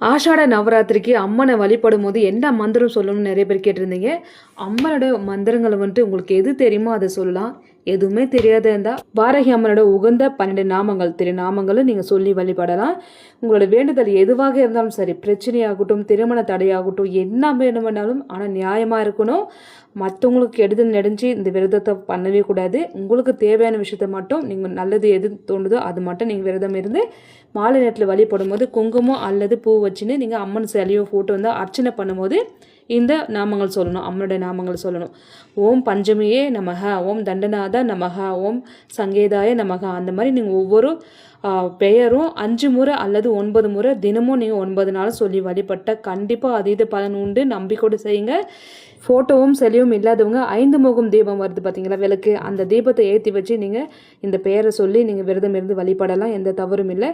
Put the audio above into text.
ஆஷாட நவராத்திரிக்கு அம்மனை வழிபடும் போது என்ன மந்திரம் சொல்லணும்னு நிறைய பேர் கேட்டிருந்தீங்க. அம்மனோட மந்திரங்களை வந்துட்டு உங்களுக்கு எது தெரியுமோ அதை சொல்லலாம். எதுவுமே தெரியாத இருந்தால் வாராகி அம்மனோட உகந்த 12 நாமங்கள் திருநாமங்களும் நீங்கள் சொல்லி வழிபடலாம். உங்களோட வேண்டுதல் எதுவாக இருந்தாலும் சரி, பிரச்சனையாகட்டும், திருமண தடையாகட்டும், என்ன வேணுமென்னாலும், ஆனால் நியாயமாக இருக்கணும். மற்றவங்களுக்கு கெடுதல் நெடுஞ்சு இந்த விரதத்தை பண்ணவே கூடாது. உங்களுக்கு தேவையான விஷயத்த மட்டும் நீங்கள் நல்லது எது தோணுதோ அது மட்டும் நீங்கள் விரதம் இருந்து மாலை நேரத்தில் வழிபடும் போது குங்குமம் அல்லது பூ வச்சுன்னு நீங்கள் அம்மன் சிலையோ ஃபோட்டோ வந்து அர்ச்சனை பண்ணும்போது இந்த நாமங்கள் சொல்லணும். அம்மனுடைய நாமங்கள் சொல்லணும். ஓம் பஞ்சமியே நமக, ஓம் தண்டநாத நமக, ஓம் சங்கேதாய நமக. அந்த மாதிரி நீங்கள் ஒவ்வொரு பெயரும் 5 முறை அல்லது 9 முறை தினமும் நீங்கள் 9 நாள் சொல்லி வழிபட்ட கண்டிப்பாக அதீத பலன் உண்டு. நம்பிக்கையோடு செய்யுங்க. ஃபோட்டோவும் சிலையும் இல்லாதவங்க 5 முகம் தீபம் வருது பார்த்தீங்களா, விளக்கு, அந்த தீபத்தை ஏற்றி வச்சு நீங்கள் இந்த பெயரை சொல்லி நீங்கள் விரதம் இருந்து வழிபடலாம். எந்த தவறும் இல்லை.